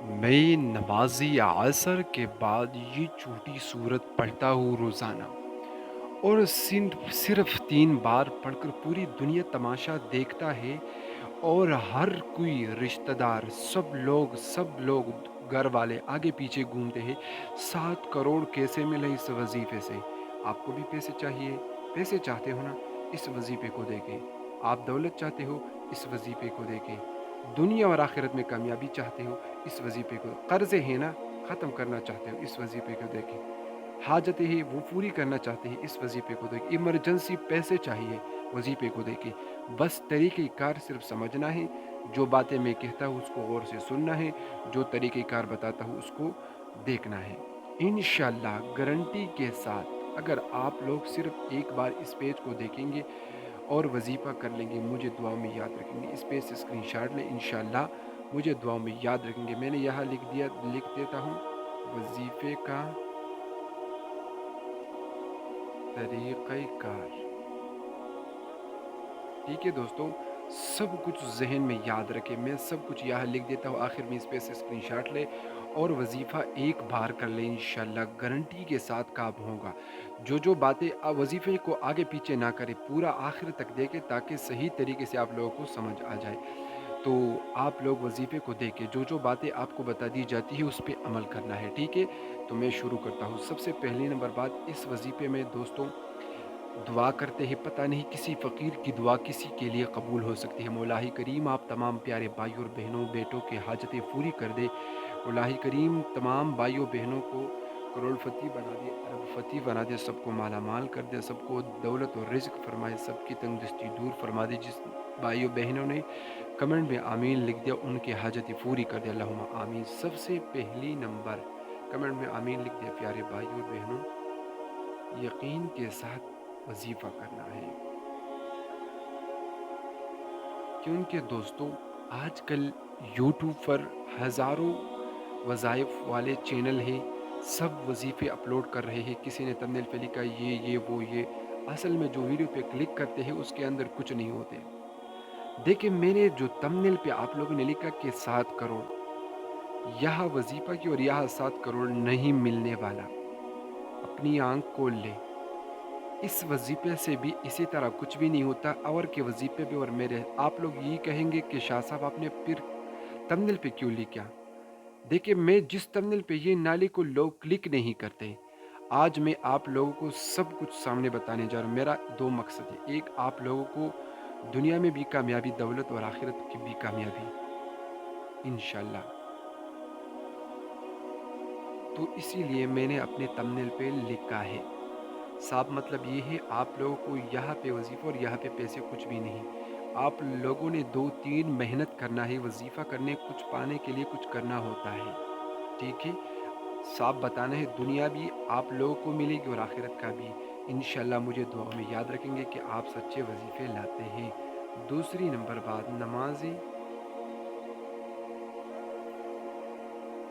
मैं नमाज़ी असर के बाद ये छोटी सूरत पढ़ता हूँ रोज़ाना, और सिर्फ 3 बार पढ़कर पूरी दुनिया तमाशा देखता है। और हर कोई रिश्तेदार, सब लोग घर वाले आगे पीछे घूमते हैं। 7 करोड़ कैसे मिले इस वजीफे से? आपको भी पैसे चाहिए, पैसे चाहते हो ना, इस वजीफे को देके। आप दौलत चाहते हो, इस वजीफे को देके। दुनिया और आखिरत में कामयाबी चाहते हो, इस वजीफे को। कर्जे हैं ना, ख़त्म करना चाहते हो, इस वजीफे को देके। हाजतें हैं वो पूरी करना चाहते हैं, इस वजीफे को देके। इमरजेंसी पैसे चाहिए, वजीफे को देके। बस तरीक़े कार सिर्फ समझना है, जो बातें मैं कहता हूँ उसको गौर से सुनना है, जो तरीक़े कार बताता हूँ उसको देखना है। इंशाअल्लाह गारंटी के साथ, अगर आप लोग सिर्फ एक बार इस पेज को देखेंगे और वजीफ़ा कर लेंगे, मुझे दुआ में याद रखेंगे। इस पेज से स्क्रीनशॉट लें, इंशाअल्लाह मुझे दुआ में याद रखेंगे। मैंने यहाँ लिख देता हूँ वजीफे का तरीक़े कार। ठीक है दोस्तों, सब कुछ ज़हन में याद रखें। मैं सब कुछ यहाँ लिख देता हूँ, आखिर में इस पे से स्क्रीनशॉट लें और वजीफ़ा एक बार कर लें, इंशाअल्लाह गारंटी के साथ काम होगा। जो बातें वजीफ़े को आगे पीछे ना करें, पूरा आखिर तक देखें ताकि सही तरीके से आप लोगों को समझ आ जाए। तो आप लोग वजीफ़े को देखें, जो बातें आपको बता दी जाती है उस पे अमल करना है, ठीक है? तो मैं शुरू करता हूँ। सबसे पहली नंबर बात, इस वजीफ़े में दोस्तों दुआ करते हैं। पता नहीं किसी फ़कीर की दुआ किसी के लिए कबूल हो सकती है। मौला-ही करीम आप तमाम प्यारे भाइयों और बहनों, बेटों की हाजतें पूरी कर दे। मौला-ही करीम तमाम भाइयों बहनों को करोड़पति बना दे, अरबपति बना दे, सबको माला-माल कर दे, सबको दौलत और रिज़्क फरमाए, सबकी तंगदस्ती दूर फरमा दे। जिस भाइयों बहनों ने कमेंट में आमीन लिख दिया, उनकी हाजतें पूरी कर दे, अल्लाहुम्मा आमीन। सबसे पहली नंबर कमेंट में आमीन लिख दिया प्यारे भाइयों और बहनों, यकीन के साथ वजीफ़ा करना है। क्योंकि दोस्तों आजकल यूट्यूब पर हज़ारों वज़ाइफ वाले चैनल हैं, सब वजीफ़े अपलोड कर रहे हैं। किसी ने थंबनेल पे लिखा ये वो ये, असल में जो वीडियो पे क्लिक करते हैं उसके अंदर कुछ नहीं होते। देखिए, मैंने जो थंबनेल पे आप लोगों ने लिखा कि 7 करोड़, यह वजीफ़ा की और यह 7 करोड़ नहीं मिलने वाला। अपनी आँख खोल ले, इस वजीफ़े से भी इसी तरह कुछ भी नहीं होता। और के वजीफ़े पे और मेरे, आप लोग यही कहेंगे कि शाह साहब आपने फिर थंबनेल पे क्यों लिखा? देखिए, मैं जिस थंबनेल पे ये नाले को लोग क्लिक नहीं करते, आज मैं आप लोगों को सब कुछ सामने बताने जा रहा हूँ। मेरा 2 मकसद है। एक, आप लोगों को दुनिया में भी कामयाबी, दौलत और आखिरत की भी कामयाबी इंशाअल्लाह। तो इसीलिए मैंने अपने थंबनेल पे लिखा है। साफ मतलब ये है, आप लोगों को यहाँ पे वजीफ़ा और यहाँ पे पैसे कुछ भी नहीं। आप लोगों ने 2-3 मेहनत करना है, वजीफ़ा करने, कुछ पाने के लिए कुछ करना होता है, ठीक है? साफ बताना है, दुनिया भी आप लोगों को मिलेगी और आखिरत का भी। इंशाअल्लाह मुझे दुआ में याद रखेंगे कि आप सच्चे वजीफ़े लाते हैं। दूसरी नंबर बात, नमाज़ी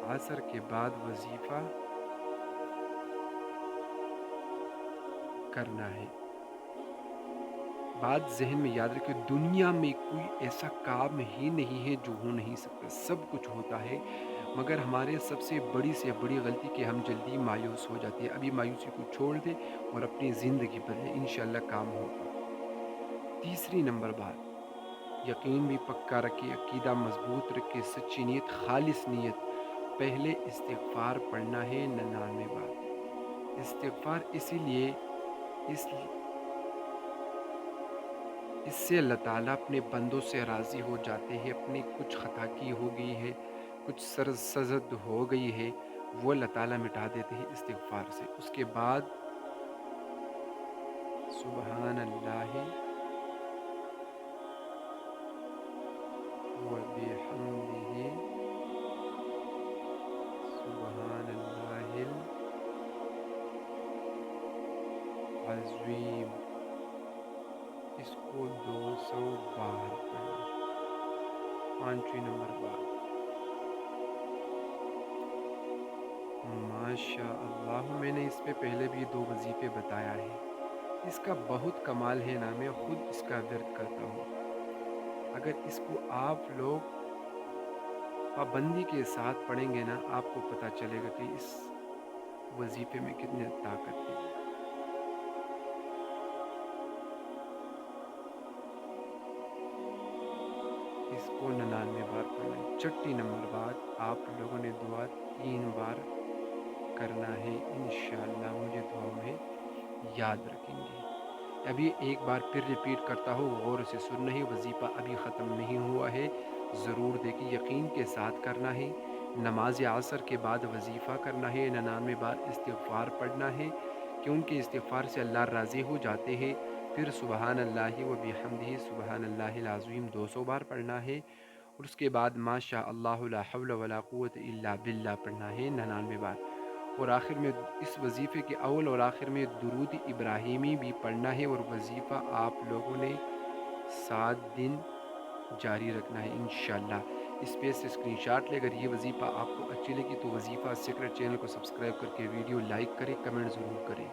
असर के बाद वजीफ़ा करना है। बात ज़हन में याद रखें, दुनिया में कोई ऐसा काम ही नहीं है जो हो नहीं सकता, सब कुछ होता है। मगर हमारे सबसे बड़ी से बड़ी गलती कि हम जल्दी मायूस हो जाते हैं। अभी मायूसी को छोड़ दें और अपनी ज़िंदगी बदलें, इंशाअल्लाह काम होगा। तीसरी नंबर बात, यकीन भी पक्का रखिए, अकीदा मजबूत रखिए, सच्ची नीयत, खालिस नीयत। पहले इस्तिग़फ़ार पढ़ना है 99 बार। इस्तिग़फ़ार इसीलिए, इस इससे अल्लाह ताला अपने बंदों से राज़ी हो जाते हैं। अपनी कुछ ख़ता की हो गई है, कुछ सज़द हो गई है, वो अल्लाह ताला मिटा देते हैं इस्तिग़फ़ार से। उसके बाद सुबहान अल्लाहि व बिहम्दिही सुबहान अल्लाहिल अज़ीम, इसको 200 बार पढ़ना। पाँचवीं नंबर बात, माशाअल्लाह, मैंने इस पे पहले भी 2 वज़ीफ़े बताया है। इसका बहुत कमाल है ना, मैं खुद इसका दर्द करता हूँ। अगर इसको आप लोग پابندی کے ساتھ پڑھیں گے نا، آپ کو پتہ چلے گا کہ اس وظیفے میں کتنی طاقت ہے۔ اس کو 99 بار پڑھنا ہے۔ چھٹی نمبر بات، آپ لوگوں نے دعا 3 بار کرنا ہے، انشاءاللہ مجھے دعا میں یاد رکھیں گے۔ ابھی ایک بار پھر ریپیٹ کرتا ہوں، غور سے سننا ہے، وظیفہ ابھی ختم نہیں ہوا ہے، ضرور دیکھیں، یقین کے ساتھ کرنا ہے۔ نماز عصر کے بعد وظیفہ کرنا ہے، 99 بار استغفار پڑھنا ہے، کیونکہ استغفار سے اللہ راضی ہو جاتے ہیں۔ پھر سبحان اللہ و بحمدہ سبحان اللہ العظیم 200 بار پڑھنا ہے، اور اس کے بعد ما شاء اللہ لا حول ولا قوت الا باللہ پڑھنا ہے 99 بار۔ اور آخر میں اس وظیفے کے اول اور آخر میں درود ابراہیمی بھی پڑھنا ہے، اور وظیفہ آپ لوگوں نے 7 دن جاری رکھنا ہے انشاءاللہ۔ اس پہ سے اسکرین شاٹ لے، اگر یہ وظیفہ آپ کو اچھی لگی تو وظیفہ سیکرٹ چینل کو سبسکرائب کر کے ویڈیو لائک کریں، کمنٹ ضرور کریں۔